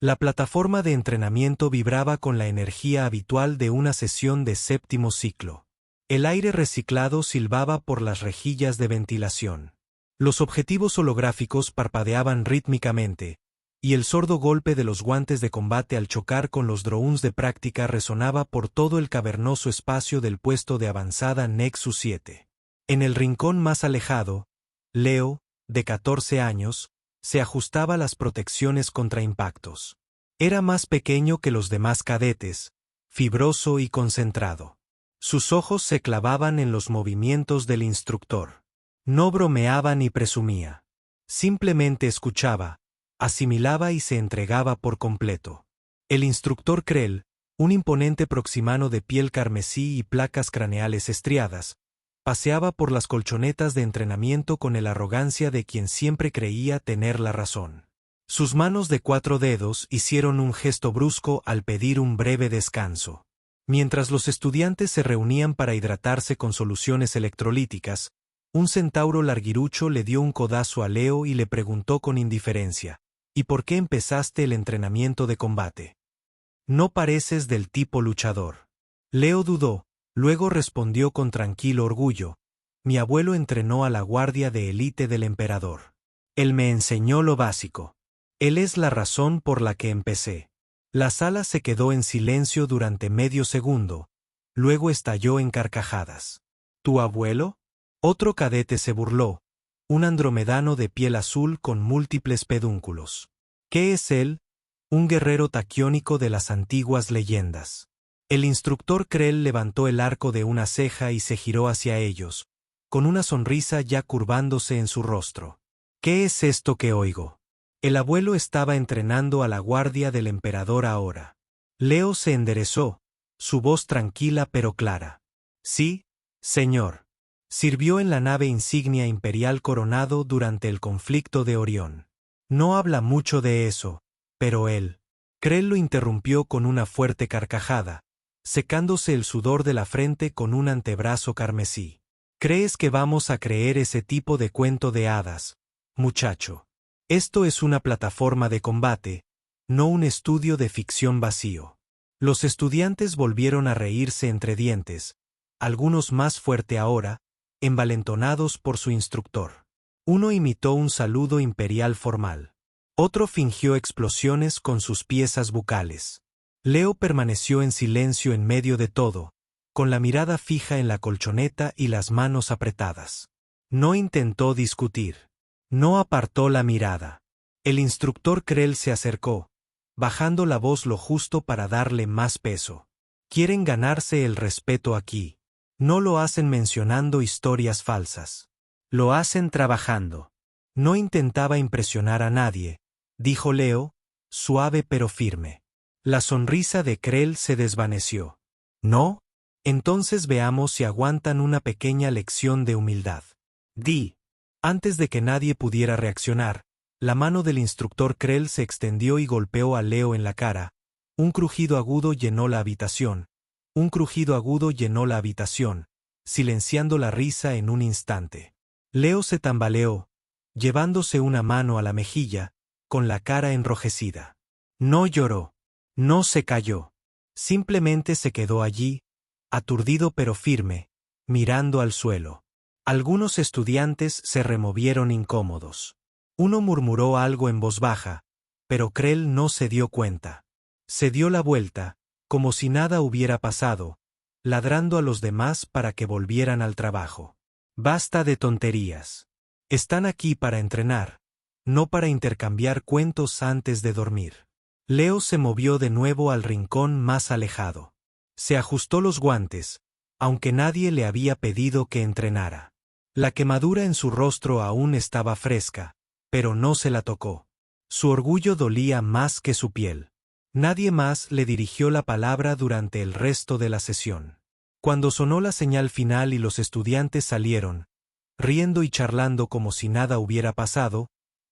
La plataforma de entrenamiento vibraba con la energía habitual de una sesión de séptimo ciclo. El aire reciclado silbaba por las rejillas de ventilación. Los objetivos holográficos parpadeaban rítmicamente, y el sordo golpe de los guantes de combate al chocar con los drones de práctica resonaba por todo el cavernoso espacio del puesto de avanzada Nexus 7. En el rincón más alejado, Leo, de 14 años, se ajustaba las protecciones contra impactos. Era más pequeño que los demás cadetes, fibroso y concentrado. Sus ojos se clavaban en los movimientos del instructor. No bromeaba ni presumía. Simplemente escuchaba, asimilaba y se entregaba por completo. El instructor Krell, un imponente proximano de piel carmesí y placas craneales estriadas, paseaba por las colchonetas de entrenamiento con la arrogancia de quien siempre creía tener la razón. Sus manos de 4 dedos hicieron un gesto brusco al pedir un breve descanso. Mientras los estudiantes se reunían para hidratarse con soluciones electrolíticas, un centauro larguirucho le dio un codazo a Leo y le preguntó con indiferencia: ¿Y por qué empezaste el entrenamiento de combate? No pareces del tipo luchador. Leo dudó. Luego respondió con tranquilo orgullo: mi abuelo entrenó a la guardia de élite del emperador. Él me enseñó lo básico. Él es la razón por la que empecé. La sala se quedó en silencio durante medio segundo, luego estalló en carcajadas. ¿Tu abuelo? Otro cadete se burló, un andromedano de piel azul con múltiples pedúnculos. ¿Qué es él? Un guerrero taquiónico de las antiguas leyendas. El instructor Krell levantó el arco de una ceja y se giró hacia ellos, con una sonrisa ya curvándose en su rostro. ¿Qué es esto que oigo? El abuelo estaba entrenando a la guardia del emperador ahora. Leo se enderezó, su voz tranquila pero clara. Sí, señor. Sirvió en la nave insignia imperial Coronado durante el conflicto de Orión. No habla mucho de eso, pero él. Krell lo interrumpió con una fuerte carcajada, secándose el sudor de la frente con un antebrazo carmesí. ¿Crees que vamos a creer ese tipo de cuento de hadas, muchacho? Esto es una plataforma de combate, no un estudio de ficción vacío. Los estudiantes volvieron a reírse entre dientes, algunos más fuerte ahora, envalentonados por su instructor. Uno imitó un saludo imperial formal. Otro fingió explosiones con sus piezas bucales. Leo permaneció en silencio en medio de todo, con la mirada fija en la colchoneta y las manos apretadas. No intentó discutir. No apartó la mirada. El instructor Krell se acercó, bajando la voz lo justo para darle más peso. Quieren ganarse el respeto aquí. No lo hacen mencionando historias falsas. Lo hacen trabajando. No intentaba impresionar a nadie, dijo Leo, suave pero firme. La sonrisa de Krell se desvaneció. ¿No? Entonces veamos si aguantan una pequeña lección de humildad. Di. Antes de que nadie pudiera reaccionar, la mano del instructor Krell se extendió y golpeó a Leo en la cara. Un crujido agudo llenó la habitación. Un crujido agudo llenó la habitación, silenciando la risa en un instante. Leo se tambaleó, llevándose una mano a la mejilla, con la cara enrojecida. No lloró. No se cayó. Simplemente se quedó allí, aturdido pero firme, mirando al suelo. Algunos estudiantes se removieron incómodos. Uno murmuró algo en voz baja, pero Krell no se dio cuenta. Se dio la vuelta, como si nada hubiera pasado, ladrando a los demás para que volvieran al trabajo. Basta de tonterías. Están aquí para entrenar, no para intercambiar cuentos antes de dormir. Leo se movió de nuevo al rincón más alejado. Se ajustó los guantes, aunque nadie le había pedido que entrenara. La quemadura en su rostro aún estaba fresca, pero no se la tocó. Su orgullo dolía más que su piel. Nadie más le dirigió la palabra durante el resto de la sesión. Cuando sonó la señal final y los estudiantes salieron, riendo y charlando como si nada hubiera pasado,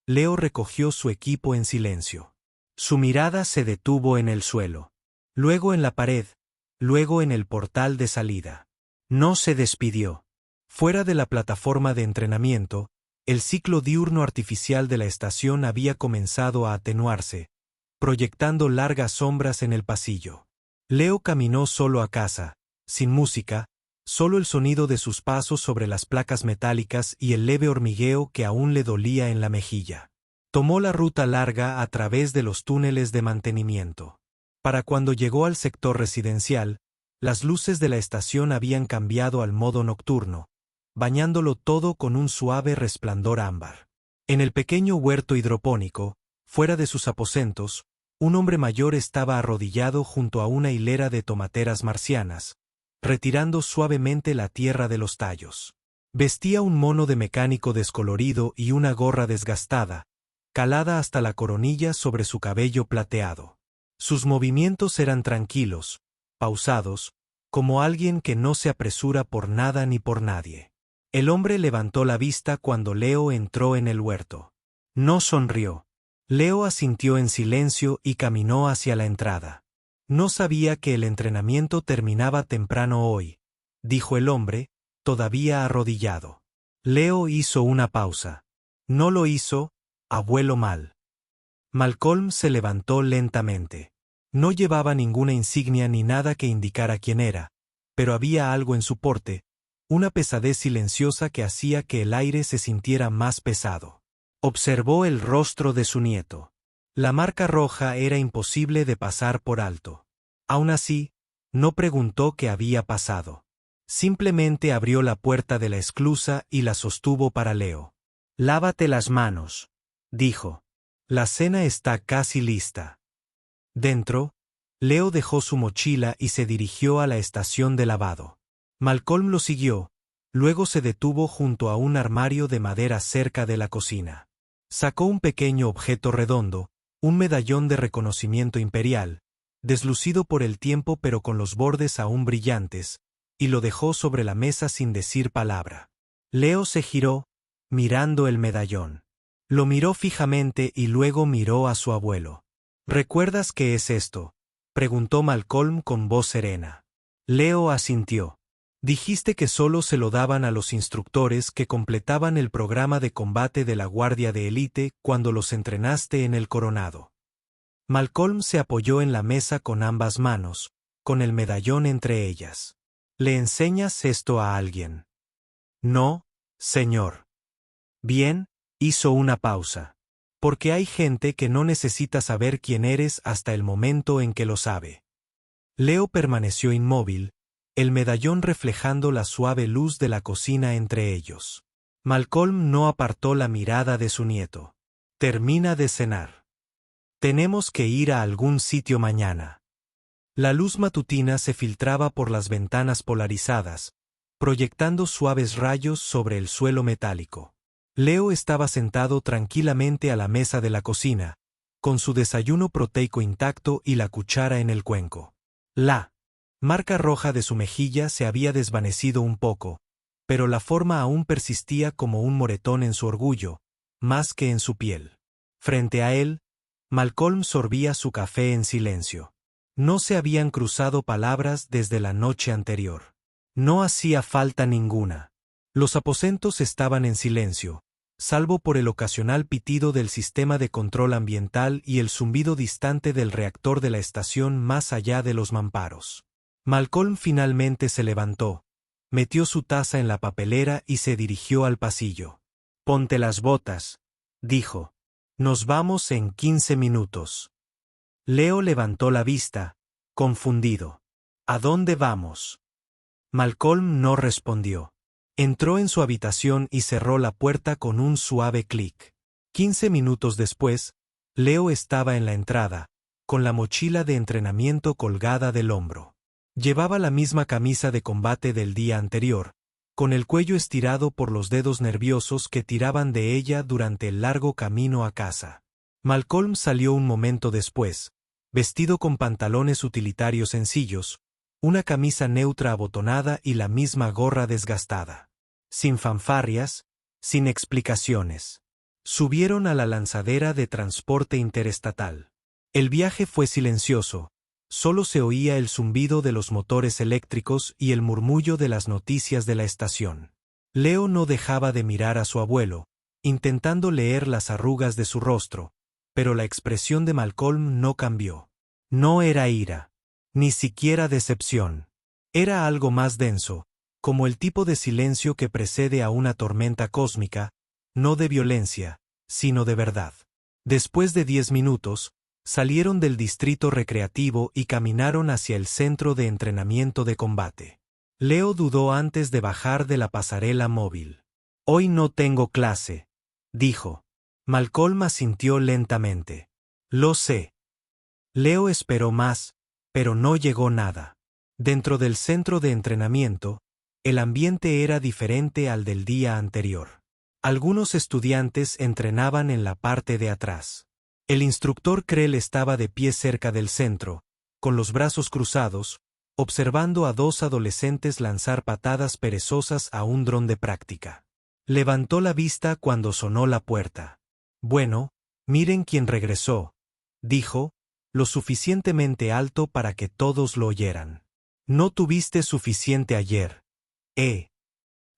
Leo recogió su equipo en silencio. Su mirada se detuvo en el suelo, luego en la pared, luego en el portal de salida. No se despidió. Fuera de la plataforma de entrenamiento, el ciclo diurno artificial de la estación había comenzado a atenuarse, proyectando largas sombras en el pasillo. Leo caminó solo a casa, sin música, solo el sonido de sus pasos sobre las placas metálicas y el leve hormigueo que aún le dolía en la mejilla. Tomó la ruta larga a través de los túneles de mantenimiento. Para cuando llegó al sector residencial, las luces de la estación habían cambiado al modo nocturno, bañándolo todo con un suave resplandor ámbar. En el pequeño huerto hidropónico, fuera de sus aposentos, un hombre mayor estaba arrodillado junto a una hilera de tomateras marcianas, retirando suavemente la tierra de los tallos. Vestía un mono de mecánico descolorido y una gorra desgastada, calada hasta la coronilla sobre su cabello plateado. Sus movimientos eran tranquilos, pausados, como alguien que no se apresura por nada ni por nadie. El hombre levantó la vista cuando Leo entró en el huerto. No sonrió. Leo asintió en silencio y caminó hacia la entrada. No sabía que el entrenamiento terminaba temprano hoy, dijo el hombre, todavía arrodillado. Leo hizo una pausa. No lo hizo, abuelo Mal. Malcolm se levantó lentamente. No llevaba ninguna insignia ni nada que indicara quién era, pero había algo en su porte, una pesadez silenciosa que hacía que el aire se sintiera más pesado. Observó el rostro de su nieto. La marca roja era imposible de pasar por alto. Aún así, no preguntó qué había pasado. Simplemente abrió la puerta de la esclusa y la sostuvo para Leo. «Lávate las manos», dijo. «La cena está casi lista». Dentro, Leo dejó su mochila y se dirigió a la estación de lavado. Malcolm lo siguió, luego se detuvo junto a un armario de madera cerca de la cocina. Sacó un pequeño objeto redondo, un medallón de reconocimiento imperial, deslucido por el tiempo pero con los bordes aún brillantes, y lo dejó sobre la mesa sin decir palabra. Leo se giró, mirando el medallón. Lo miró fijamente y luego miró a su abuelo. «¿Recuerdas qué es esto?», preguntó Malcolm con voz serena. Leo asintió. «Dijiste que solo se lo daban a los instructores que completaban el programa de combate de la Guardia de Élite cuando los entrenaste en el Coronado». Malcolm se apoyó en la mesa con ambas manos, con el medallón entre ellas. «¿Le enseñas esto a alguien?». «No, señor». «Bien», hizo una pausa. «Porque hay gente que no necesita saber quién eres hasta el momento en que lo sabe». Leo permaneció inmóvil, el medallón reflejando la suave luz de la cocina entre ellos. Malcolm no apartó la mirada de su nieto. «Termina de cenar. Tenemos que ir a algún sitio mañana». La luz matutina se filtraba por las ventanas polarizadas, proyectando suaves rayos sobre el suelo metálico. Leo estaba sentado tranquilamente a la mesa de la cocina, con su desayuno proteico intacto y la cuchara en el cuenco. La marca roja de su mejilla se había desvanecido un poco, pero la forma aún persistía como un moretón en su orgullo, más que en su piel. Frente a él, Malcolm sorbía su café en silencio. No se habían cruzado palabras desde la noche anterior. No hacía falta ninguna. Los aposentos estaban en silencio, salvo por el ocasional pitido del sistema de control ambiental y el zumbido distante del reactor de la estación más allá de los mamparos. Malcolm finalmente se levantó, metió su taza en la papelera y se dirigió al pasillo. «Ponte las botas», dijo. «Nos vamos en 15 minutos». Leo levantó la vista, confundido. «¿A dónde vamos?». Malcolm no respondió. Entró en su habitación y cerró la puerta con un suave clic. 15 minutos después, Leo estaba en la entrada, con la mochila de entrenamiento colgada del hombro. Llevaba la misma camisa de combate del día anterior, con el cuello estirado por los dedos nerviosos que tiraban de ella durante el largo camino a casa. Malcolm salió un momento después, vestido con pantalones utilitarios sencillos, una camisa neutra abotonada y la misma gorra desgastada. Sin fanfarrias, sin explicaciones. Subieron a la lanzadera de transporte interestatal. El viaje fue silencioso, solo se oía el zumbido de los motores eléctricos y el murmullo de las noticias de la estación. Leo no dejaba de mirar a su abuelo, intentando leer las arrugas de su rostro, pero la expresión de Malcolm no cambió. No era ira, ni siquiera decepción. Era algo más denso, como el tipo de silencio que precede a una tormenta cósmica, no de violencia, sino de verdad. Después de 10 minutos, salieron del distrito recreativo y caminaron hacia el centro de entrenamiento de combate. Leo dudó antes de bajar de la pasarela móvil. «Hoy no tengo clase», dijo. Malcolm asintió lentamente. «Lo sé». Leo esperó más, pero no llegó nada. Dentro del centro de entrenamiento, el ambiente era diferente al del día anterior. Algunos estudiantes entrenaban en la parte de atrás. El instructor Krell estaba de pie cerca del centro, con los brazos cruzados, observando a dos adolescentes lanzar patadas perezosas a un dron de práctica. Levantó la vista cuando sonó la puerta. «Bueno, miren quién regresó», dijo, lo suficientemente alto para que todos lo oyeran. «No tuviste suficiente ayer, ¿eh?»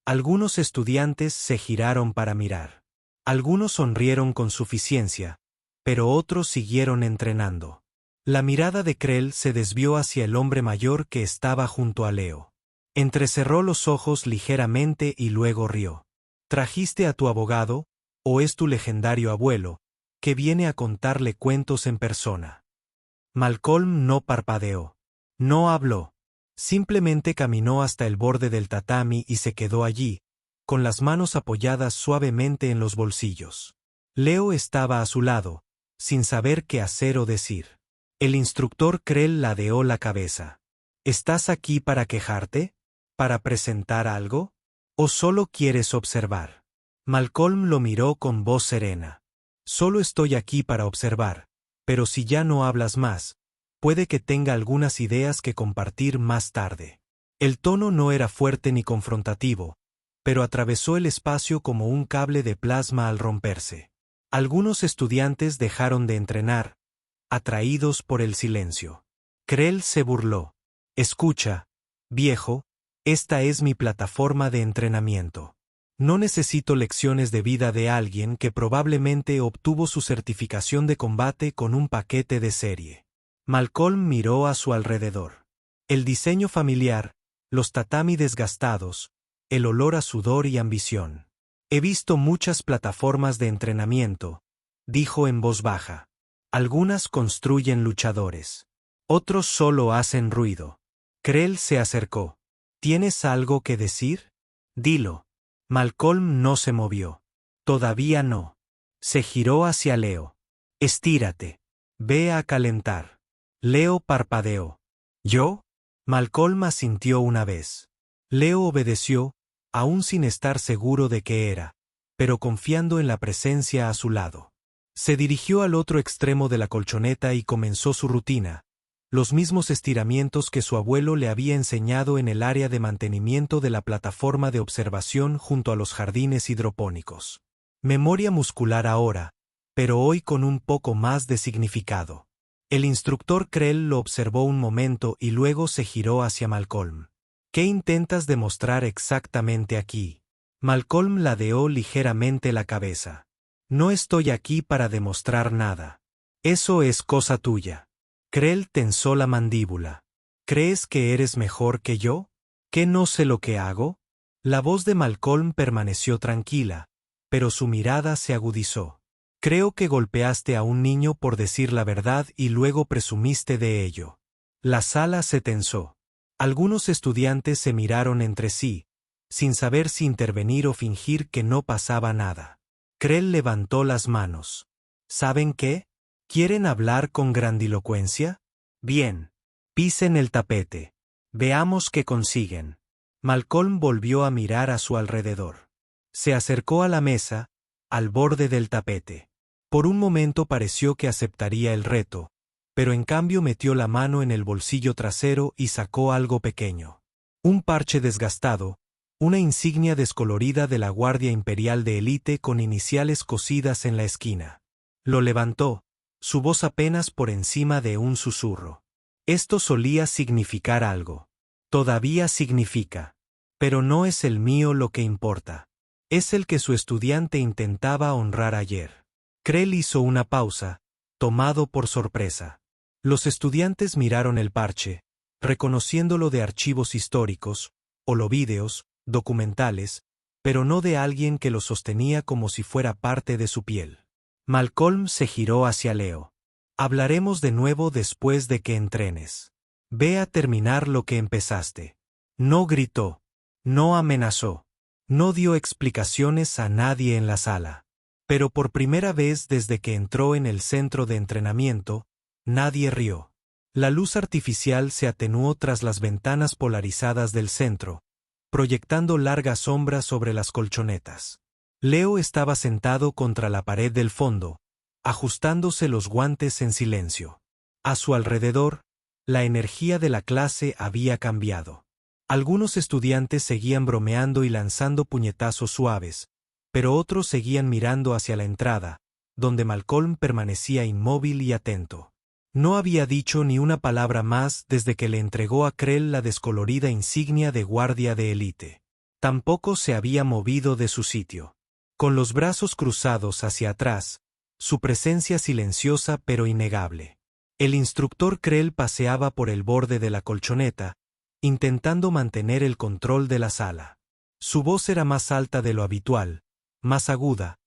Algunos estudiantes se giraron para mirar. Algunos sonrieron con suficiencia, pero otros siguieron entrenando. La mirada de Krell se desvió hacia el hombre mayor que estaba junto a Leo. Entrecerró los ojos ligeramente y luego rió. «¿Trajiste a tu abogado, o es tu legendario abuelo, que viene a contarle cuentos en persona?» Malcolm no parpadeó. No habló. Simplemente caminó hasta el borde del tatami y se quedó allí, con las manos apoyadas suavemente en los bolsillos. Leo estaba a su lado, sin saber qué hacer o decir. El instructor Krell ladeó la cabeza. «¿Estás aquí para quejarte? ¿Para presentar algo? ¿O solo quieres observar?» Malcolm lo miró con voz serena. «Solo estoy aquí para observar, pero si ya no hablas más, puede que tenga algunas ideas que compartir más tarde». El tono no era fuerte ni confrontativo, pero atravesó el espacio como un cable de plasma al romperse. Algunos estudiantes dejaron de entrenar, atraídos por el silencio. Krell se burló. «Escucha, viejo, esta es mi plataforma de entrenamiento. No necesito lecciones de vida de alguien que probablemente obtuvo su certificación de combate con un paquete de serie». Malcolm miró a su alrededor. El diseño familiar, los tatami desgastados, el olor a sudor y ambición. «He visto muchas plataformas de entrenamiento», dijo en voz baja. «Algunas construyen luchadores. Otros solo hacen ruido». Krell se acercó. «¿Tienes algo que decir? Dilo». Malcolm no se movió. «Todavía no». Se giró hacia Leo. «Estírate. Ve a calentar». Leo parpadeó. «¿Yo?» Malcolm asintió una vez. Leo obedeció, aún sin estar seguro de qué era, pero confiando en la presencia a su lado. Se dirigió al otro extremo de la colchoneta y comenzó su rutina, los mismos estiramientos que su abuelo le había enseñado en el área de mantenimiento de la plataforma de observación junto a los jardines hidropónicos. Memoria muscular ahora, pero hoy con un poco más de significado. El instructor Krell lo observó un momento y luego se giró hacia Malcolm. «¿Qué intentas demostrar exactamente aquí?» Malcolm ladeó ligeramente la cabeza. «No estoy aquí para demostrar nada. Eso es cosa tuya». Krell tensó la mandíbula. «¿Crees que eres mejor que yo? ¿Que no sé lo que hago?» La voz de Malcolm permaneció tranquila, pero su mirada se agudizó. «Creo que golpeaste a un niño por decir la verdad y luego presumiste de ello». La sala se tensó. Algunos estudiantes se miraron entre sí, sin saber si intervenir o fingir que no pasaba nada. Krell levantó las manos. «¿Saben qué? ¿Quieren hablar con grandilocuencia? Bien. Pisen el tapete. Veamos qué consiguen». Malcolm volvió a mirar a su alrededor. Se acercó a la mesa, al borde del tapete. Por un momento pareció que aceptaría el reto, pero en cambio metió la mano en el bolsillo trasero y sacó algo pequeño. Un parche desgastado, una insignia descolorida de la Guardia Imperial de Élite con iniciales cosidas en la esquina. Lo levantó, su voz apenas por encima de un susurro. Esto solía significar algo. Todavía significa. Pero no es el mío lo que importa. Es el que su estudiante intentaba honrar ayer. Krell hizo una pausa, tomado por sorpresa. Los estudiantes miraron el parche, reconociéndolo de archivos históricos, holovídeos, documentales, pero no de alguien que lo sostenía como si fuera parte de su piel. Malcolm se giró hacia Leo. Hablaremos de nuevo después de que entrenes. Ve a terminar lo que empezaste. No gritó. No amenazó. No dio explicaciones a nadie en la sala. Pero por primera vez desde que entró en el centro de entrenamiento, nadie rió. La luz artificial se atenuó tras las ventanas polarizadas del centro, proyectando largas sombras sobre las colchonetas. Leo estaba sentado contra la pared del fondo, ajustándose los guantes en silencio. A su alrededor, la energía de la clase había cambiado. Algunos estudiantes seguían bromeando y lanzando puñetazos suaves, pero otros seguían mirando hacia la entrada, donde Malcolm permanecía inmóvil y atento. No había dicho ni una palabra más desde que le entregó a Krell la descolorida insignia de guardia de élite. Tampoco se había movido de su sitio. Con los brazos cruzados hacia atrás, su presencia silenciosa pero innegable. El instructor Krell paseaba por el borde de la colchoneta, intentando mantener el control de la sala. Su voz era más alta de lo habitual, más aguda,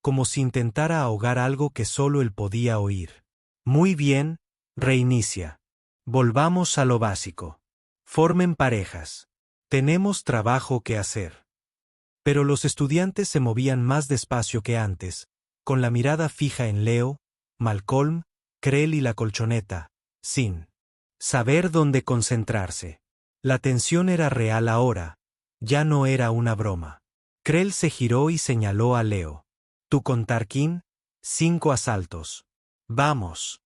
como si intentara ahogar algo que solo él podía oír. Muy bien, reinicia. Volvamos a lo básico. Formen parejas. Tenemos trabajo que hacer. Pero los estudiantes se movían más despacio que antes, con la mirada fija en Leo, Malcolm, Krell y la colchoneta, sin saber dónde concentrarse. La tensión era real ahora, ya no era una broma. Krell se giró y señaló a Leo. ¿Tú con Tarkin? 5 asaltos. Vamos.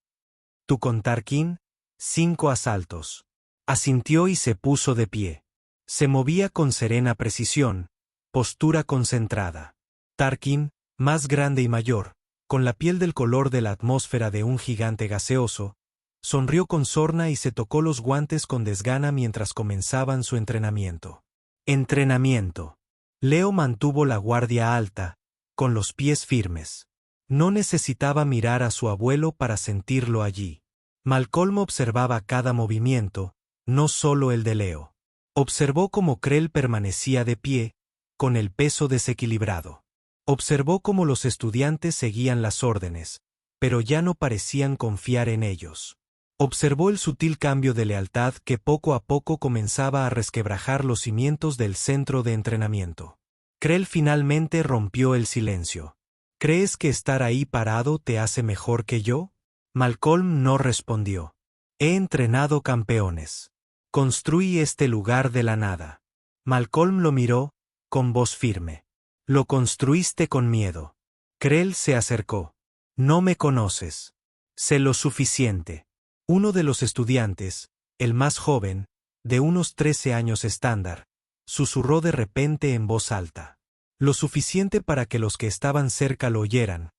¿Tú con Tarkin? 5 asaltos. Asintió y se puso de pie. Se movía con serena precisión, postura concentrada. Tarkin, más grande y mayor, con la piel del color de la atmósfera de un gigante gaseoso, sonrió con sorna y se tocó los guantes con desgana mientras comenzaban su entrenamiento. Entrenamiento. Leo mantuvo la guardia alta, con los pies firmes. No necesitaba mirar a su abuelo para sentirlo allí. Malcolm observaba cada movimiento, no solo el de Leo. Observó cómo Krell permanecía de pie, con el peso desequilibrado. Observó cómo los estudiantes seguían las órdenes, pero ya no parecían confiar en ellos. Observó el sutil cambio de lealtad que poco a poco comenzaba a resquebrajar los cimientos del centro de entrenamiento. Krell finalmente rompió el silencio. ¿Crees que estar ahí parado te hace mejor que yo? Malcolm no respondió. He entrenado campeones. Construí este lugar de la nada. Malcolm lo miró, con voz firme. Lo construiste con miedo. Krell se acercó. No me conoces. Sé lo suficiente. Uno de los estudiantes, el más joven, de unos 13 años estándar, susurró de repente en voz alta. Lo suficiente para que los que estaban cerca lo oyeran.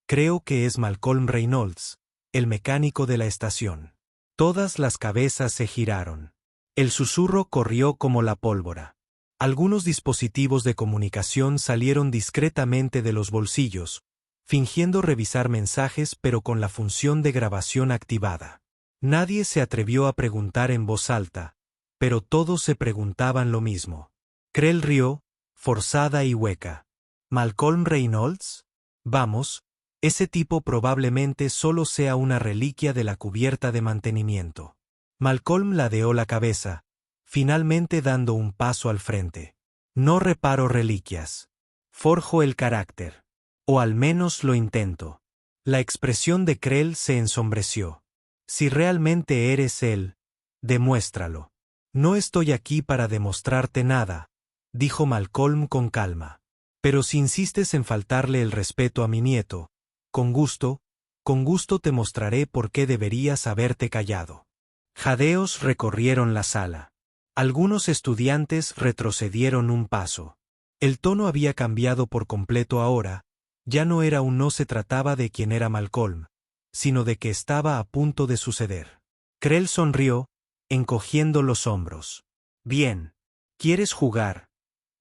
Creo que es Malcolm Reynolds, el mecánico de la estación. Todas las cabezas se giraron. El susurro corrió como la pólvora. Algunos dispositivos de comunicación salieron discretamente de los bolsillos, fingiendo revisar mensajes pero con la función de grabación activada. Nadie se atrevió a preguntar en voz alta, pero todos se preguntaban lo mismo. Krell rió, forzada y hueca. ¿Malcolm Reynolds? Vamos, ese tipo probablemente solo sea una reliquia de la cubierta de mantenimiento. Malcolm ladeó la cabeza, finalmente dando un paso al frente. No reparo reliquias. Forjo el carácter. O al menos lo intento. La expresión de Krell se ensombreció. Si realmente eres él, demuéstralo. No estoy aquí para demostrarte nada, dijo Malcolm con calma. Pero si insistes en faltarle el respeto a mi nieto, con gusto te mostraré por qué deberías haberte callado. Jadeos recorrieron la sala. Algunos estudiantes retrocedieron un paso. El tono había cambiado por completo ahora, ya no era un no se trataba de quién era Malcolm, sino de que estaba a punto de suceder. Krell sonrió, encogiendo los hombros. Bien. ¿Quieres jugar,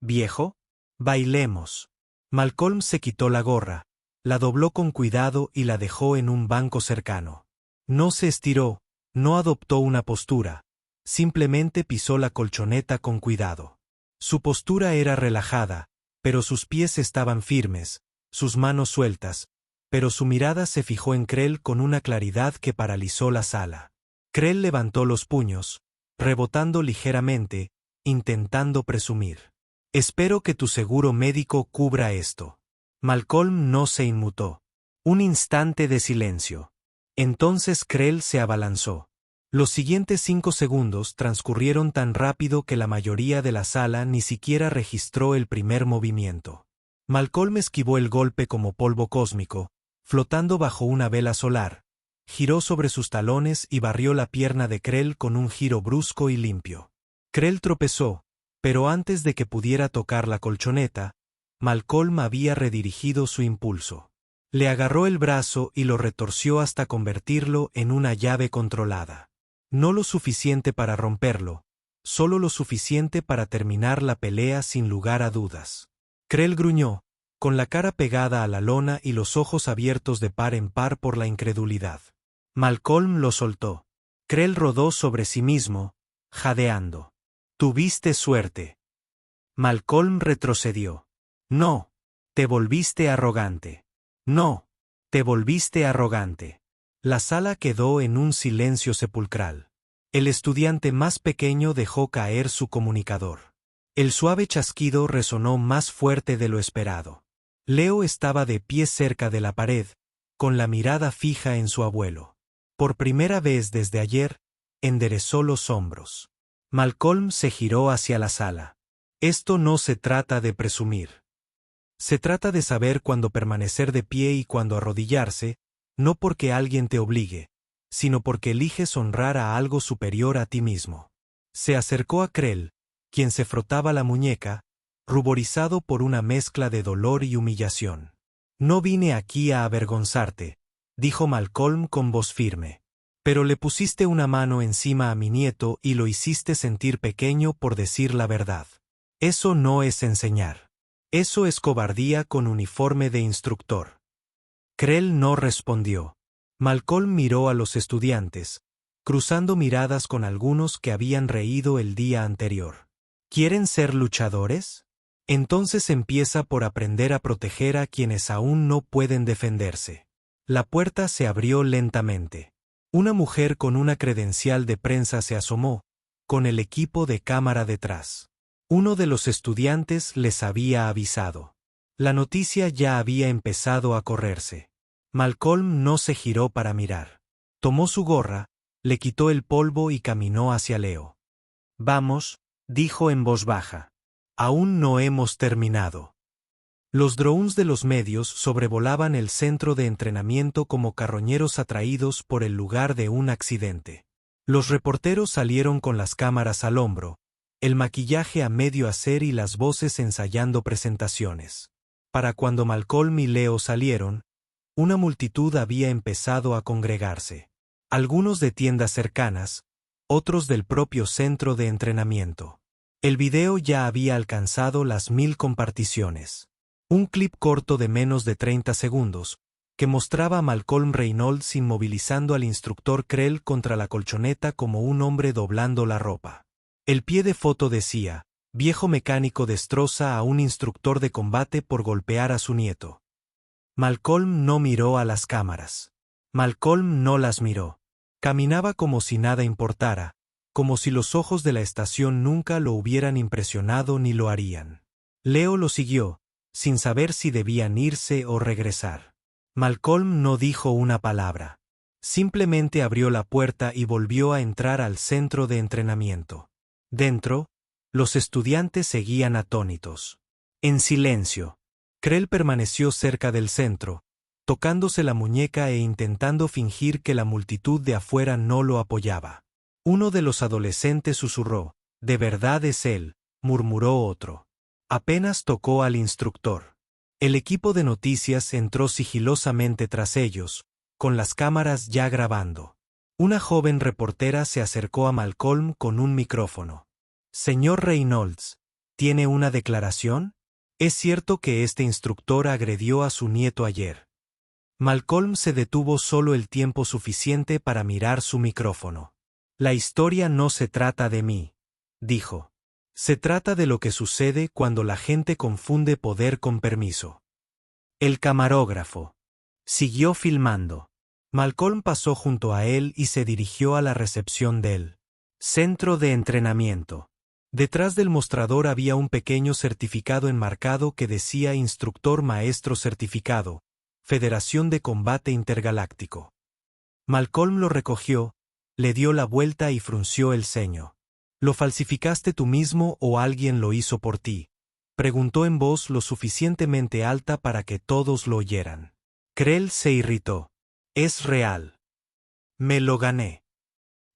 viejo? Bailemos. Malcolm se quitó la gorra, la dobló con cuidado y la dejó en un banco cercano. No se estiró, no adoptó una postura, simplemente pisó la colchoneta con cuidado. Su postura era relajada, pero sus pies estaban firmes, sus manos sueltas, pero su mirada se fijó en Krell con una claridad que paralizó la sala. Krell levantó los puños, rebotando ligeramente, intentando presumir. Espero que tu seguro médico cubra esto. Malcolm no se inmutó. Un instante de silencio. Entonces Krell se abalanzó. Los siguientes 5 segundos transcurrieron tan rápido que la mayoría de la sala ni siquiera registró el primer movimiento. Malcolm esquivó el golpe como polvo cósmico, flotando bajo una vela solar, giró sobre sus talones y barrió la pierna de Krell con un giro brusco y limpio. Krell tropezó, pero antes de que pudiera tocar la colchoneta, Malcolm había redirigido su impulso. Le agarró el brazo y lo retorció hasta convertirlo en una llave controlada. No lo suficiente para romperlo, solo lo suficiente para terminar la pelea sin lugar a dudas. Krell gruñó, con la cara pegada a la lona y los ojos abiertos de par en par por la incredulidad. Malcolm lo soltó. Krell rodó sobre sí mismo, jadeando. Tuviste suerte. Malcolm retrocedió. No, te volviste arrogante. No, te volviste arrogante. La sala quedó en un silencio sepulcral. El estudiante más pequeño dejó caer su comunicador. El suave chasquido resonó más fuerte de lo esperado. Leo estaba de pie cerca de la pared, con la mirada fija en su abuelo. Por primera vez desde ayer, enderezó los hombros. Malcolm se giró hacia la sala. Esto no se trata de presumir. Se trata de saber cuándo permanecer de pie y cuándo arrodillarse, no porque alguien te obligue, sino porque eliges honrar a algo superior a ti mismo. Se acercó a Krell, quien se frotaba la muñeca, ruborizado por una mezcla de dolor y humillación. No vine aquí a avergonzarte, dijo Malcolm con voz firme. Pero le pusiste una mano encima a mi nieto y lo hiciste sentir pequeño por decir la verdad. Eso no es enseñar. Eso es cobardía con uniforme de instructor. Krell no respondió. Malcolm miró a los estudiantes, cruzando miradas con algunos que habían reído el día anterior. ¿Quieren ser luchadores? Entonces empieza por aprender a proteger a quienes aún no pueden defenderse. La puerta se abrió lentamente. Una mujer con una credencial de prensa se asomó, con el equipo de cámara detrás. Uno de los estudiantes les había avisado. La noticia ya había empezado a correrse. Malcolm no se giró para mirar. Tomó su gorra, le quitó el polvo y caminó hacia Leo. Vamos, dijo en voz baja. Aún no hemos terminado. Los drones de los medios sobrevolaban el centro de entrenamiento como carroñeros atraídos por el lugar de un accidente. Los reporteros salieron con las cámaras al hombro, el maquillaje a medio hacer y las voces ensayando presentaciones. Para cuando Malcolm y Leo salieron, una multitud había empezado a congregarse. Algunos de tiendas cercanas, otros del propio centro de entrenamiento. El video ya había alcanzado las 1000 comparticiones. Un clip corto de menos de 30 segundos, que mostraba a Malcolm Reynolds inmovilizando al instructor Krell contra la colchoneta como un hombre doblando la ropa. El pie de foto decía, viejo mecánico destroza a un instructor de combate por golpear a su nieto. Malcolm no miró a las cámaras. Malcolm no las miró. Caminaba como si nada importara, como si los ojos de la estación nunca lo hubieran impresionado ni lo harían. Leo lo siguió, sin saber si debían irse o regresar. Malcolm no dijo una palabra. Simplemente abrió la puerta y volvió a entrar al centro de entrenamiento. Dentro, los estudiantes seguían atónitos. En silencio. Krell permaneció cerca del centro, tocándose la muñeca e intentando fingir que la multitud de afuera no lo apoyaba. Uno de los adolescentes susurró, «¿De verdad es él?», murmuró otro. Apenas tocó al instructor. El equipo de noticias entró sigilosamente tras ellos, con las cámaras ya grabando. Una joven reportera se acercó a Malcolm con un micrófono. «Señor Reynolds, ¿tiene una declaración? ¿Es cierto que este instructor agredió a su nieto ayer?». Malcolm se detuvo solo el tiempo suficiente para mirar su micrófono. La historia no se trata de mí, dijo. Se trata de lo que sucede cuando la gente confunde poder con permiso. El camarógrafo siguió filmando. Malcolm pasó junto a él y se dirigió a la recepción del centro de entrenamiento. Detrás del mostrador había un pequeño certificado enmarcado que decía Instructor Maestro Certificado, Federación de Combate Intergaláctico. Malcolm lo recogió, le dio la vuelta y frunció el ceño. ¿Lo falsificaste tú mismo o alguien lo hizo por ti?, preguntó en voz lo suficientemente alta para que todos lo oyeran. Krell se irritó. Es real. Me lo gané.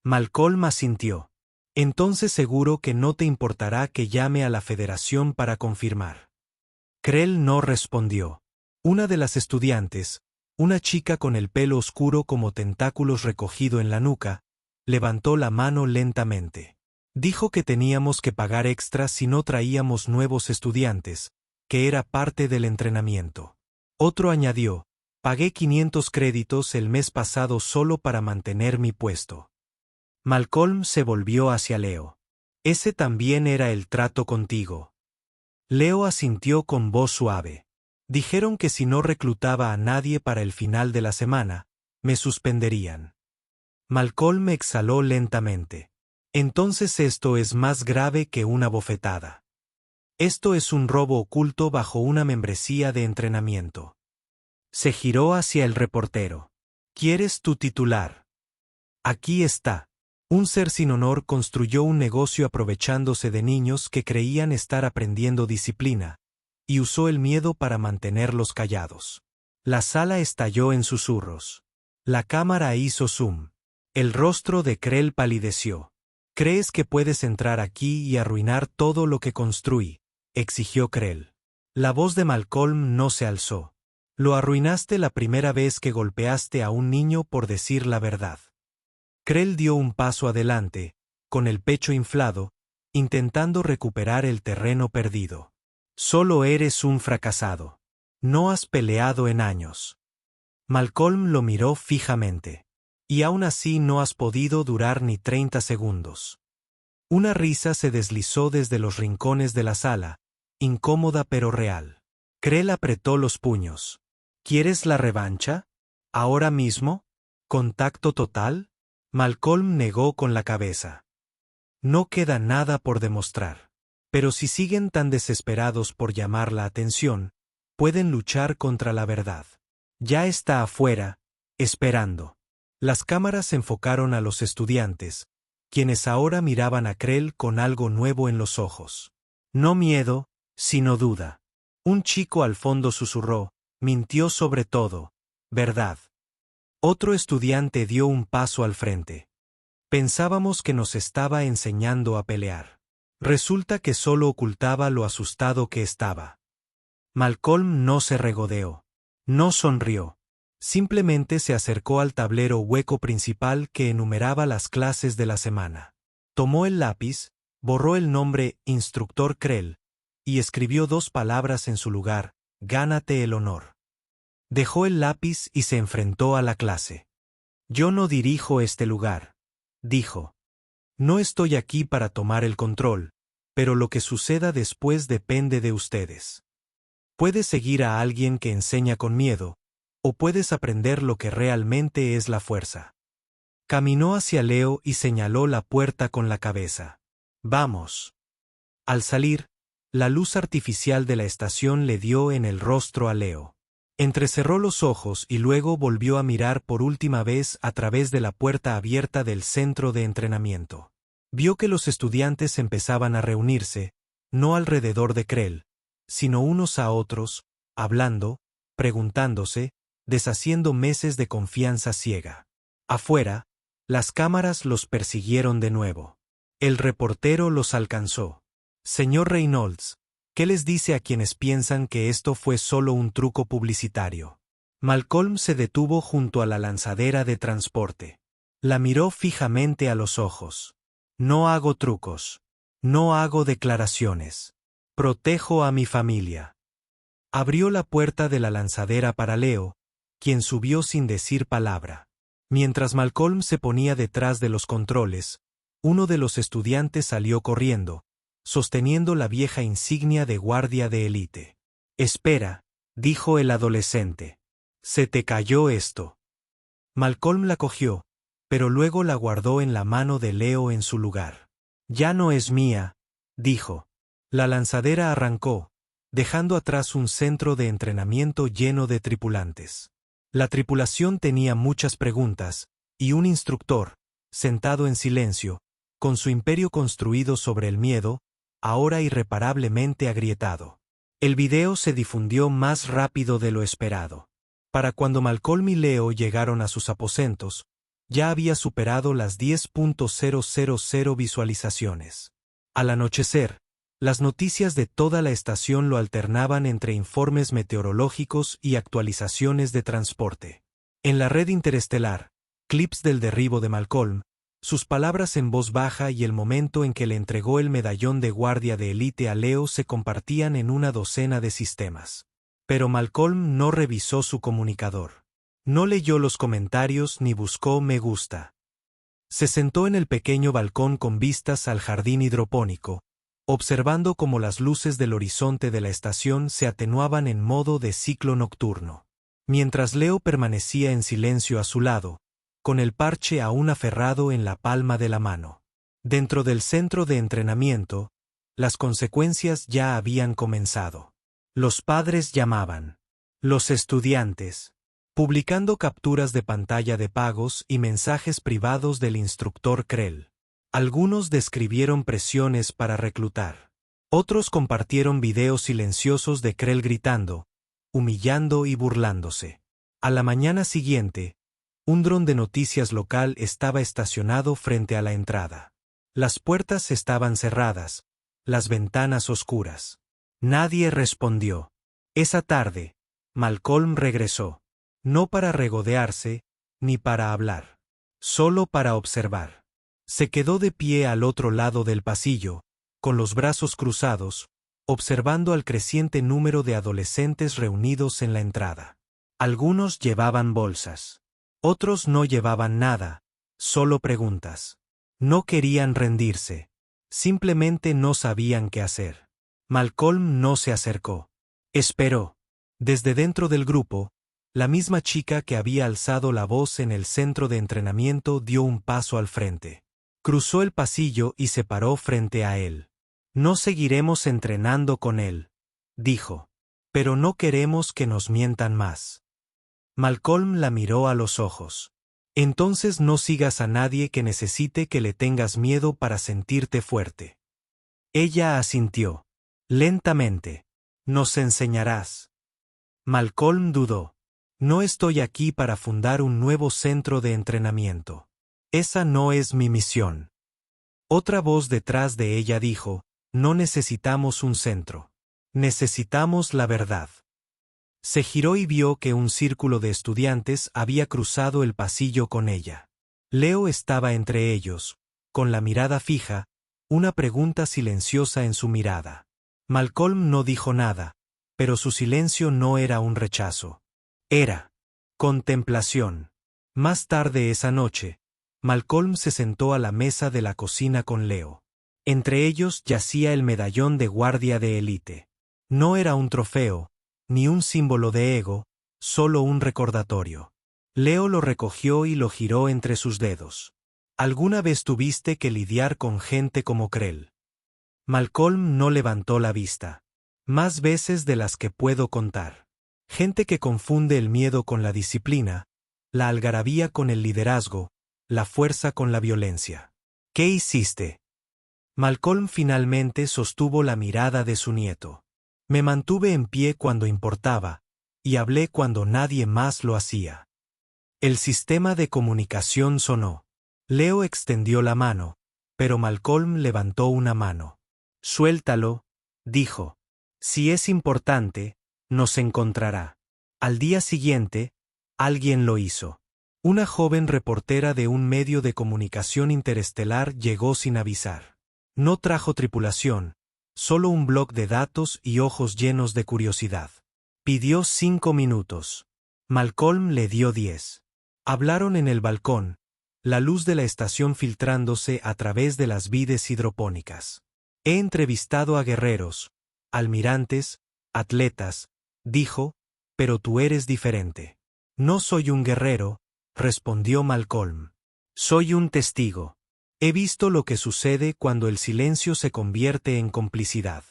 Malcolm asintió. Entonces seguro que no te importará que llame a la Federación para confirmar. Krell no respondió. Una de las estudiantes, una chica con el pelo oscuro como tentáculos recogido en la nuca, levantó la mano lentamente. Dijo que teníamos que pagar extra si no traíamos nuevos estudiantes, que era parte del entrenamiento. Otro añadió, pagué 500 créditos el mes pasado solo para mantener mi puesto. Malcolm se volvió hacia Leo. Ese también era el trato contigo. Leo asintió con voz suave. Dijeron que si no reclutaba a nadie para el final de la semana, me suspenderían. Malcolm exhaló lentamente. Entonces esto es más grave que una bofetada. Esto es un robo oculto bajo una membresía de entrenamiento. Se giró hacia el reportero. ¿Quieres tu titular? Aquí está. Un ser sin honor construyó un negocio aprovechándose de niños que creían estar aprendiendo disciplina, y usó el miedo para mantenerlos callados. La sala estalló en susurros. La cámara hizo zoom. El rostro de Krell palideció. ¿Crees que puedes entrar aquí y arruinar todo lo que construí?, exigió Krell. La voz de Malcolm no se alzó. Lo arruinaste la primera vez que golpeaste a un niño por decir la verdad. Krell dio un paso adelante, con el pecho inflado, intentando recuperar el terreno perdido. Solo eres un fracasado. No has peleado en años. Malcolm lo miró fijamente. Y aún así no has podido durar ni 30 segundos. Una risa se deslizó desde los rincones de la sala, incómoda pero real. Krell apretó los puños. ¿Quieres la revancha? ¿Ahora mismo? ¿Contacto total? Malcolm negó con la cabeza. No queda nada por demostrar. Pero si siguen tan desesperados por llamar la atención, pueden luchar contra la verdad. Ya está afuera, esperando. Las cámaras se enfocaron a los estudiantes, quienes ahora miraban a Krell con algo nuevo en los ojos. No miedo, sino duda. Un chico al fondo susurró, mintió sobre todo, ¿verdad? Otro estudiante dio un paso al frente. Pensábamos que nos estaba enseñando a pelear. Resulta que solo ocultaba lo asustado que estaba. Malcolm no se regodeó. No sonrió. Simplemente se acercó al tablero hueco principal que enumeraba las clases de la semana. Tomó el lápiz, borró el nombre Instructor Krell, y escribió 2 palabras en su lugar, Gánate el honor. Dejó el lápiz y se enfrentó a la clase. Yo no dirijo este lugar, dijo. No estoy aquí para tomar el control, pero lo que suceda después depende de ustedes. Puedes seguir a alguien que enseña con miedo, o puedes aprender lo que realmente es la fuerza. Caminó hacia Leo y señaló la puerta con la cabeza. Vamos. Al salir, la luz artificial de la estación le dio en el rostro a Leo. Entrecerró los ojos y luego volvió a mirar por última vez a través de la puerta abierta del centro de entrenamiento. Vio que los estudiantes empezaban a reunirse, no alrededor de Krell, sino unos a otros, hablando, preguntándose, deshaciendo meses de confianza ciega. Afuera, las cámaras los persiguieron de nuevo. El reportero los alcanzó. Señor Reynolds, ¿qué les dice a quienes piensan que esto fue solo un truco publicitario? Malcolm se detuvo junto a la lanzadera de transporte. La miró fijamente a los ojos. No hago trucos. No hago declaraciones. Protejo a mi familia. Abrió la puerta de la lanzadera para Leo, quien subió sin decir palabra. Mientras Malcolm se ponía detrás de los controles, uno de los estudiantes salió corriendo, sosteniendo la vieja insignia de guardia de élite. «Espera», dijo el adolescente. «Se te cayó esto». Malcolm la cogió, pero luego la guardó en la mano de Leo en su lugar. «Ya no es mía», dijo. La lanzadera arrancó, dejando atrás un centro de entrenamiento lleno de tripulantes. La tripulación tenía muchas preguntas, y un instructor, sentado en silencio, con su imperio construido sobre el miedo, ahora irreparablemente agrietado. El video se difundió más rápido de lo esperado. Para cuando Malcolm y Leo llegaron a sus aposentos, ya había superado las 10.000 visualizaciones. Al anochecer, las noticias de toda la estación lo alternaban entre informes meteorológicos y actualizaciones de transporte. En la red interestelar, clips del derribo de Malcolm, sus palabras en voz baja y el momento en que le entregó el medallón de guardia de élite a Leo se compartían en una docena de sistemas. Pero Malcolm no revisó su comunicador. No leyó los comentarios ni buscó me gusta. Se sentó en el pequeño balcón con vistas al jardín hidropónico, observando cómo las luces del horizonte de la estación se atenuaban en modo de ciclo nocturno. Mientras Leo permanecía en silencio a su lado, con el parche aún aferrado en la palma de la mano. Dentro del centro de entrenamiento, las consecuencias ya habían comenzado. Los padres llamaban. Los estudiantes, publicando capturas de pantalla de pagos y mensajes privados del instructor Krell. Algunos describieron presiones para reclutar. Otros compartieron videos silenciosos de Krell gritando, humillando y burlándose. A la mañana siguiente, un dron de noticias local estaba estacionado frente a la entrada. Las puertas estaban cerradas, las ventanas oscuras. Nadie respondió. Esa tarde, Malcolm regresó. No para regodearse, ni para hablar. Solo para observar. Se quedó de pie al otro lado del pasillo, con los brazos cruzados, observando al creciente número de adolescentes reunidos en la entrada. Algunos llevaban bolsas. Otros no llevaban nada, solo preguntas. No querían rendirse. Simplemente no sabían qué hacer. Malcolm no se acercó. Esperó. Desde dentro del grupo, la misma chica que había alzado la voz en el centro de entrenamiento dio un paso al frente. Cruzó el pasillo y se paró frente a él. «No seguiremos entrenando con él», dijo. «Pero no queremos que nos mientan más». Malcolm la miró a los ojos. «Entonces no sigas a nadie que necesite que le tengas miedo para sentirte fuerte». Ella asintió. Lentamente. «Nos enseñarás». Malcolm dudó. «No estoy aquí para fundar un nuevo centro de entrenamiento. Esa no es mi misión». Otra voz detrás de ella dijo, «No necesitamos un centro. Necesitamos la verdad». Se giró y vio que un círculo de estudiantes había cruzado el pasillo con ella. Leo estaba entre ellos, con la mirada fija, una pregunta silenciosa en su mirada. Malcolm no dijo nada, pero su silencio no era un rechazo. Era contemplación. Más tarde esa noche, Malcolm se sentó a la mesa de la cocina con Leo. Entre ellos yacía el medallón de guardia de élite. No era un trofeo, ni un símbolo de ego, solo un recordatorio. Leo lo recogió y lo giró entre sus dedos. ¿Alguna vez tuviste que lidiar con gente como Krell? Malcolm no levantó la vista. Más veces de las que puedo contar. Gente que confunde el miedo con la disciplina, la algarabía con el liderazgo, la fuerza con la violencia. ¿Qué hiciste? Malcolm finalmente sostuvo la mirada de su nieto. Me mantuve en pie cuando importaba, y hablé cuando nadie más lo hacía. El sistema de comunicación sonó. Leo extendió la mano, pero Malcolm levantó una mano. Suéltalo, dijo. Si es importante, nos encontrará. Al día siguiente, alguien lo hizo. Una joven reportera de un medio de comunicación interestelar llegó sin avisar. No trajo tripulación, solo un bloc de datos y ojos llenos de curiosidad. Pidió 5 minutos. Malcolm le dio 10. Hablaron en el balcón, la luz de la estación filtrándose a través de las vides hidropónicas. He entrevistado a guerreros, almirantes, atletas, dijo, pero tú eres diferente. No soy un guerrero, respondió Malcolm. Soy un testigo. He visto lo que sucede cuando el silencio se convierte en complicidad.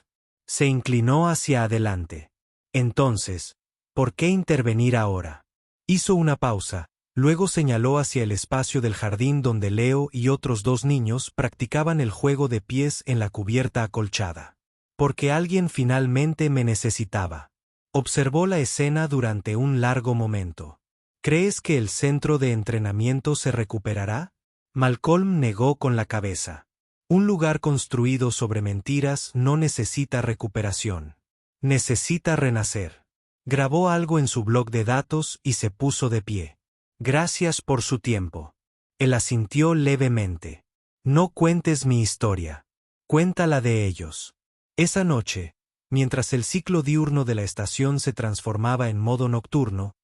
Se inclinó hacia adelante. Entonces, ¿por qué intervenir ahora? Hizo una pausa, luego señaló hacia el espacio del jardín donde Leo y otros 2 niños practicaban el juego de pies en la cubierta acolchada. Porque alguien finalmente me necesitaba. Observó la escena durante un largo momento. ¿Crees que el centro de entrenamiento se recuperará? Malcolm negó con la cabeza. Un lugar construido sobre mentiras no necesita recuperación. Necesita renacer. Grabó algo en su blog de datos y se puso de pie. Gracias por su tiempo. Él asintió levemente. No cuentes mi historia. Cuéntala de ellos. Esa noche, mientras el ciclo diurno de la estación se transformaba en modo nocturno,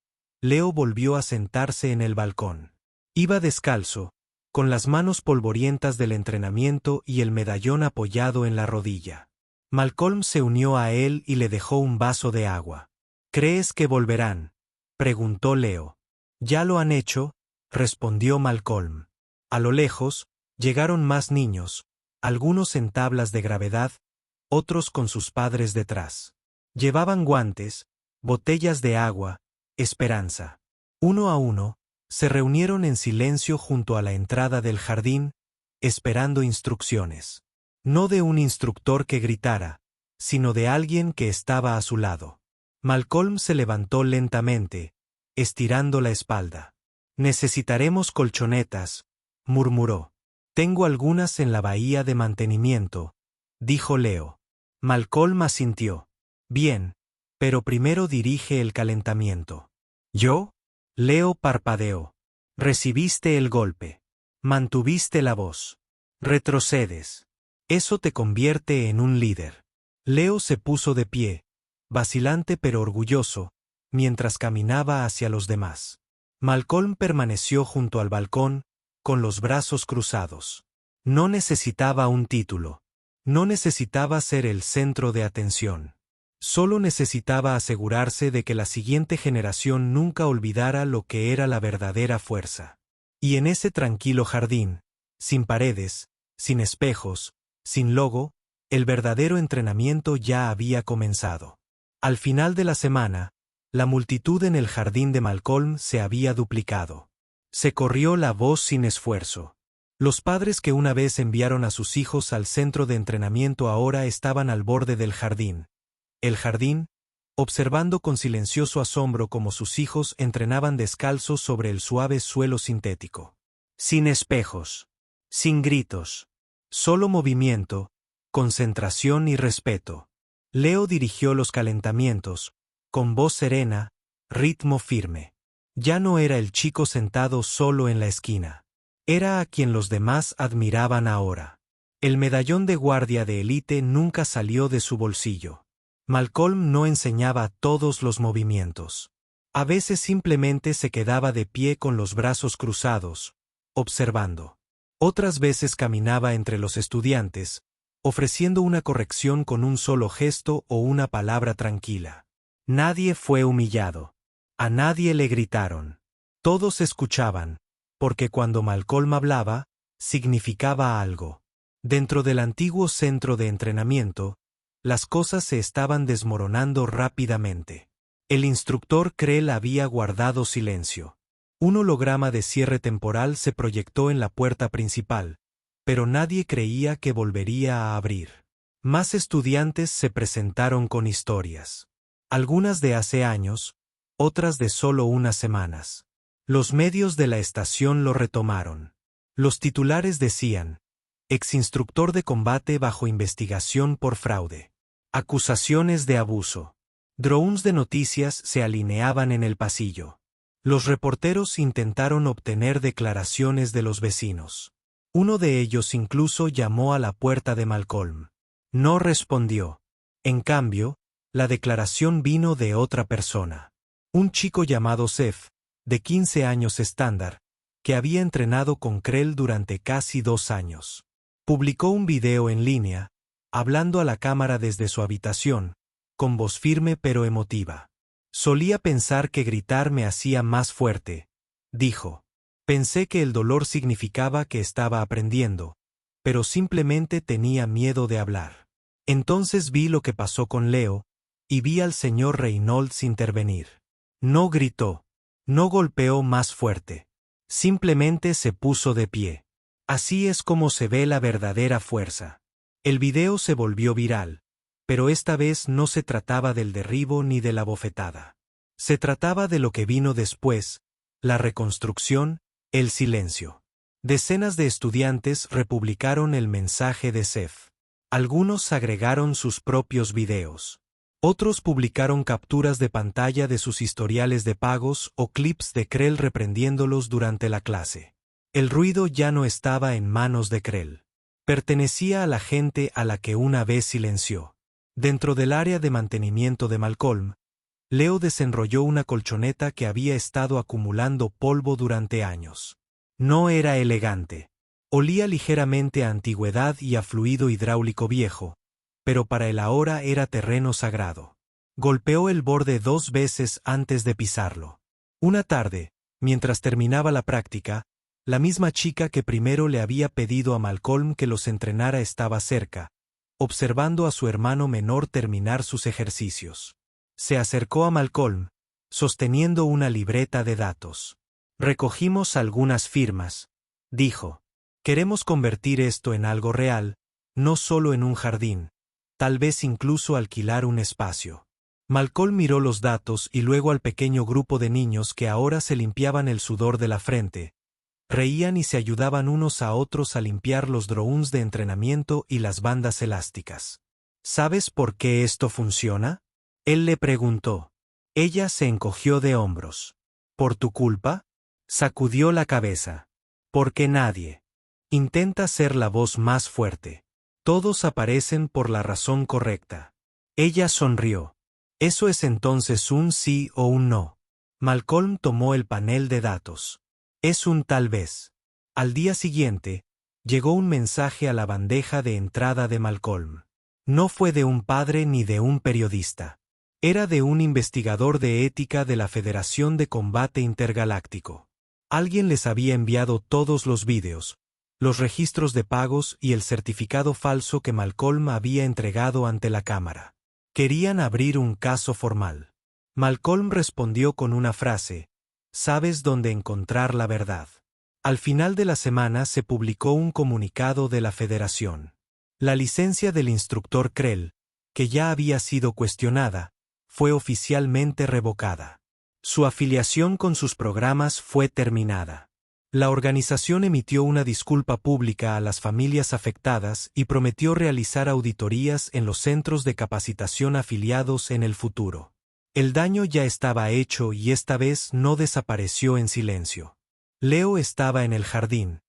Leo volvió a sentarse en el balcón. Iba descalzo, con las manos polvorientas del entrenamiento y el medallón apoyado en la rodilla. Malcolm se unió a él y le dejó un vaso de agua. ¿Crees que volverán?, preguntó Leo. Ya lo han hecho, respondió Malcolm. A lo lejos, llegaron más niños, algunos en tablas de gravedad, otros con sus padres detrás. Llevaban guantes, botellas de agua, esperanza. Uno a uno, se reunieron en silencio junto a la entrada del jardín, esperando instrucciones. No de un instructor que gritara, sino de alguien que estaba a su lado. Malcolm se levantó lentamente, estirando la espalda. Necesitaremos colchonetas, murmuró. Tengo algunas en la bahía de mantenimiento, dijo Leo. Malcolm asintió. Bien, pero primero dirige el calentamiento. ¿Yo? Leo parpadeó. Recibiste el golpe. Mantuviste la voz. Retrocedes. Eso te convierte en un líder. Leo se puso de pie, vacilante pero orgulloso, mientras caminaba hacia los demás. Malcolm permaneció junto al balcón, con los brazos cruzados. No necesitaba un título. No necesitaba ser el centro de atención. Solo necesitaba asegurarse de que la siguiente generación nunca olvidara lo que era la verdadera fuerza. Y en ese tranquilo jardín, sin paredes, sin espejos, sin logo, el verdadero entrenamiento ya había comenzado. Al final de la semana, la multitud en el jardín de Malcolm se había duplicado. Se corrió la voz sin esfuerzo. Los padres que una vez enviaron a sus hijos al centro de entrenamiento ahora estaban al borde del jardín. El jardín, observando con silencioso asombro cómo sus hijos entrenaban descalzos sobre el suave suelo sintético. Sin espejos. Sin gritos. Solo movimiento, concentración y respeto. Leo dirigió los calentamientos, con voz serena, ritmo firme. Ya no era el chico sentado solo en la esquina. Era a quien los demás admiraban ahora. El medallón de guardia de élite nunca salió de su bolsillo. Malcolm no enseñaba todos los movimientos. A veces simplemente se quedaba de pie con los brazos cruzados, observando. Otras veces caminaba entre los estudiantes, ofreciendo una corrección con un solo gesto o una palabra tranquila. Nadie fue humillado. A nadie le gritaron. Todos escuchaban, porque cuando Malcolm hablaba, significaba algo. Dentro del antiguo centro de entrenamiento, las cosas se estaban desmoronando rápidamente. El instructor Krell había guardado silencio. Un holograma de cierre temporal se proyectó en la puerta principal, pero nadie creía que volvería a abrir. Más estudiantes se presentaron con historias. Algunas de hace años, otras de solo unas semanas. Los medios de la estación lo retomaron. Los titulares decían: exinstructor de combate bajo investigación por fraude. Acusaciones de abuso. Drones de noticias se alineaban en el pasillo. Los reporteros intentaron obtener declaraciones de los vecinos. Uno de ellos incluso llamó a la puerta de Malcolm. No respondió. En cambio, la declaración vino de otra persona. Un chico llamado Seth, de 15 años estándar, que había entrenado con Krell durante casi 2 años. Publicó un video en línea, hablando a la cámara desde su habitación, con voz firme pero emotiva. Solía pensar que gritar me hacía más fuerte, dijo. Pensé que el dolor significaba que estaba aprendiendo, pero simplemente tenía miedo de hablar. Entonces vi lo que pasó con Leo, y vi al señor Reynolds intervenir. No gritó, no golpeó más fuerte. Simplemente se puso de pie. Así es como se ve la verdadera fuerza. El video se volvió viral, pero esta vez no se trataba del derribo ni de la bofetada. Se trataba de lo que vino después, la reconstrucción, el silencio. Decenas de estudiantes republicaron el mensaje de Seth. Algunos agregaron sus propios videos. Otros publicaron capturas de pantalla de sus historiales de pagos o clips de Krell reprendiéndolos durante la clase. El ruido ya no estaba en manos de Krell. Pertenecía a la gente a la que una vez silenció. Dentro del área de mantenimiento de Malcolm, Leo desenrolló una colchoneta que había estado acumulando polvo durante años. No era elegante. Olía ligeramente a antigüedad y a fluido hidráulico viejo, pero para él ahora era terreno sagrado. Golpeó el borde 2 veces antes de pisarlo. Una tarde, mientras terminaba la práctica, la misma chica que primero le había pedido a Malcolm que los entrenara estaba cerca, observando a su hermano menor terminar sus ejercicios. Se acercó a Malcolm, sosteniendo una libreta de datos. Recogimos algunas firmas, dijo. Queremos convertir esto en algo real, no solo en un jardín, tal vez incluso alquilar un espacio. Malcolm miró los datos y luego al pequeño grupo de niños que ahora se limpiaban el sudor de la frente. Reían y se ayudaban unos a otros a limpiar los drones de entrenamiento y las bandas elásticas. ¿Sabes por qué esto funciona? Él le preguntó. Ella se encogió de hombros. ¿Por tu culpa? Sacudió la cabeza. Porque nadie. Intenta ser la voz más fuerte. Todos aparecen por la razón correcta. Ella sonrió. ¿Eso es entonces un sí o un no? Malcolm tomó el panel de datos. Es un tal vez. Al día siguiente, llegó un mensaje a la bandeja de entrada de Malcolm. No fue de un padre ni de un periodista. Era de un investigador de ética de la Federación de Combate Intergaláctico. Alguien les había enviado todos los vídeos, los registros de pagos y el certificado falso que Malcolm había entregado ante la cámara. Querían abrir un caso formal. Malcolm respondió con una frase: «Sabes dónde encontrar la verdad». Al final de la semana se publicó un comunicado de la Federación. La licencia del instructor Krell, que ya había sido cuestionada, fue oficialmente revocada. Su afiliación con sus programas fue terminada. La organización emitió una disculpa pública a las familias afectadas y prometió realizar auditorías en los centros de capacitación afiliados en el futuro. El daño ya estaba hecho y esta vez no desapareció en silencio. Leo estaba en el jardín,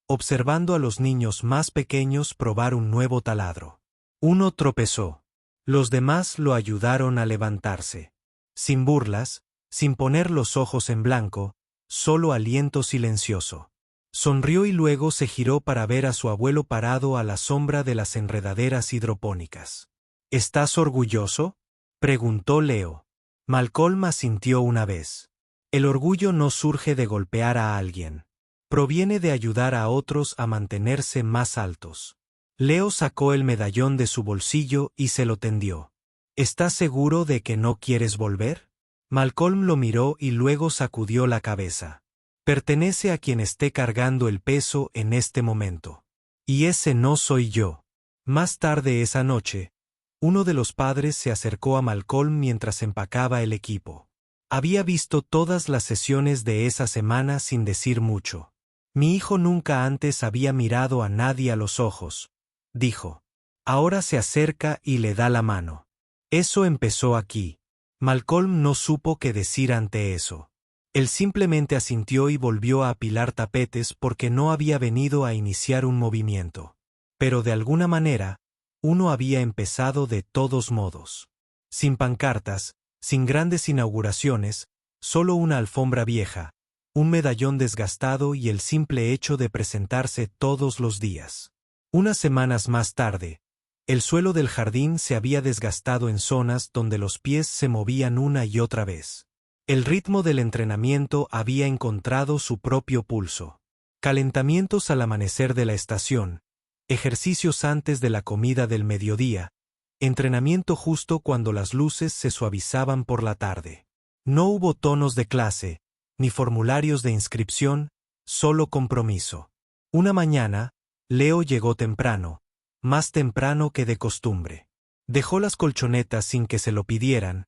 observando a los niños más pequeños probar un nuevo taladro. Uno tropezó. Los demás lo ayudaron a levantarse. Sin burlas, sin poner los ojos en blanco, solo aliento silencioso. Sonrió y luego se giró para ver a su abuelo parado a la sombra de las enredaderas hidropónicas. ¿Estás orgulloso?, preguntó Leo. Malcolm asintió una vez. El orgullo no surge de golpear a alguien. Proviene de ayudar a otros a mantenerse más altos. Leo sacó el medallón de su bolsillo y se lo tendió. ¿Estás seguro de que no quieres volver? Malcolm lo miró y luego sacudió la cabeza. Pertenece a quien esté cargando el peso en este momento. Y ese no soy yo. Más tarde esa noche, uno de los padres se acercó a Malcolm mientras empacaba el equipo. Había visto todas las sesiones de esa semana sin decir mucho. Mi hijo nunca antes había mirado a nadie a los ojos, dijo. Ahora se acerca y le da la mano. Eso empezó aquí. Malcolm no supo qué decir ante eso. Él simplemente asintió y volvió a apilar tapetes porque no había venido a iniciar un movimiento. Pero de alguna manera, uno había empezado de todos modos. Sin pancartas, sin grandes inauguraciones, Solo una alfombra vieja, un medallón desgastado y el simple hecho de presentarse todos los días. Unas semanas más tarde, el suelo del jardín se había desgastado en zonas donde los pies se movían una y otra vez. El ritmo del entrenamiento había encontrado su propio pulso. Calentamientos al amanecer de la estación, ejercicios antes de la comida del mediodía, entrenamiento justo cuando las luces se suavizaban por la tarde. No hubo tonos de clase, ni formularios de inscripción, solo compromiso. Una mañana, Leo llegó temprano, más temprano que de costumbre. Dejó las colchonetas sin que se lo pidieran,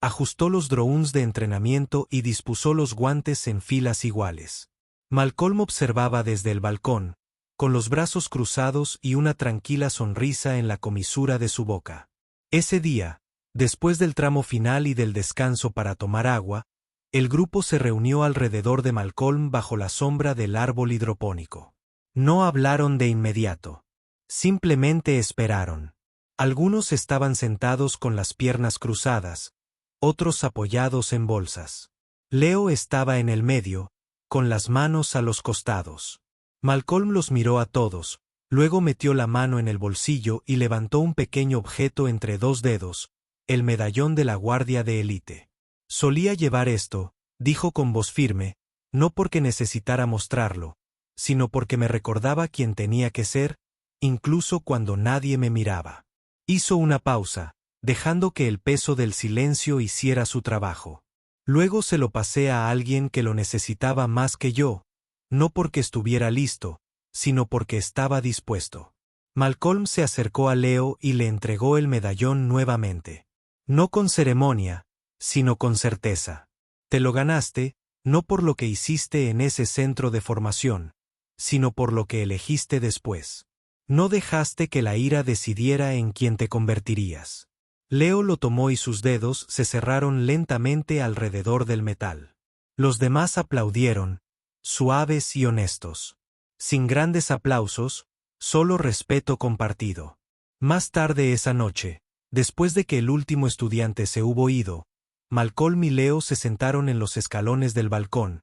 ajustó los drones de entrenamiento y dispuso los guantes en filas iguales. Malcolm observaba desde el balcón, con los brazos cruzados y una tranquila sonrisa en la comisura de su boca. Ese día, después del tramo final y del descanso para tomar agua, el grupo se reunió alrededor de Malcolm bajo la sombra del árbol hidropónico. No hablaron de inmediato. Simplemente esperaron. Algunos estaban sentados con las piernas cruzadas, otros apoyados en bolsas. Leo estaba en el medio, con las manos a los costados. Malcolm los miró a todos, luego metió la mano en el bolsillo y levantó un pequeño objeto entre dos dedos, el medallón de la guardia de élite. Solía llevar esto, dijo con voz firme, no porque necesitara mostrarlo, sino porque me recordaba quién tenía que ser, incluso cuando nadie me miraba. Hizo una pausa, dejando que el peso del silencio hiciera su trabajo. Luego se lo pasé a alguien que lo necesitaba más que yo, no porque estuviera listo, sino porque estaba dispuesto. Malcolm se acercó a Leo y le entregó el medallón nuevamente. No con ceremonia, sino con certeza. Te lo ganaste, no por lo que hiciste en ese centro de formación, sino por lo que elegiste después. No dejaste que la ira decidiera en quién te convertirías. Leo lo tomó y sus dedos se cerraron lentamente alrededor del metal. Los demás aplaudieron, suaves y honestos. Sin grandes aplausos, solo respeto compartido. Más tarde esa noche, después de que el último estudiante se hubo ido, Malcolm y Leo se sentaron en los escalones del balcón,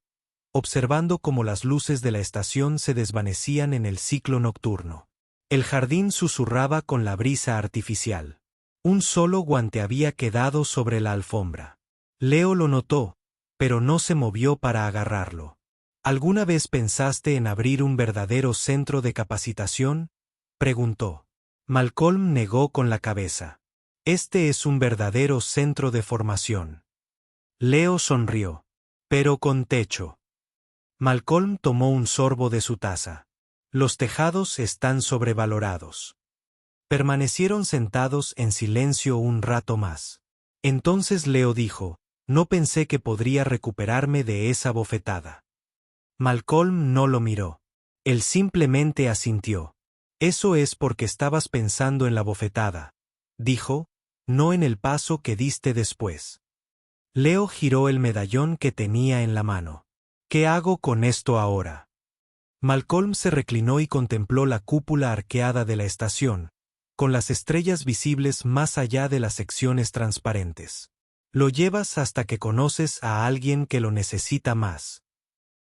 observando cómo las luces de la estación se desvanecían en el ciclo nocturno. El jardín susurraba con la brisa artificial. Un solo guante había quedado sobre la alfombra. Leo lo notó, pero no se movió para agarrarlo. ¿Alguna vez pensaste en abrir un verdadero centro de capacitación?, preguntó. Malcolm negó con la cabeza. Este es un verdadero centro de formación. Leo sonrió. Pero con techo. Malcolm tomó un sorbo de su taza. Los tejados están sobrevalorados. Permanecieron sentados en silencio un rato más. Entonces Leo dijo, no pensé que podría recuperarme de esa bofetada. Malcolm no lo miró. Él simplemente asintió. Eso es porque estabas pensando en la bofetada, dijo, no en el paso que diste después. Leo giró el medallón que tenía en la mano. ¿Qué hago con esto ahora? Malcolm se reclinó y contempló la cúpula arqueada de la estación, con las estrellas visibles más allá de las secciones transparentes. Lo llevas hasta que conoces a alguien que lo necesita más.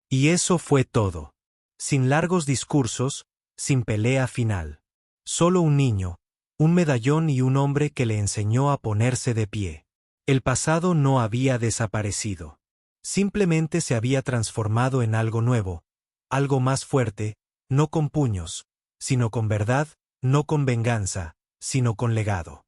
Y eso fue todo. Sin largos discursos, sin pelea final. Solo un niño, un medallón y un hombre que le enseñó a ponerse de pie. El pasado no había desaparecido. Simplemente se había transformado en algo nuevo, algo más fuerte, no con puños, sino con verdad, no con venganza, sino con legado.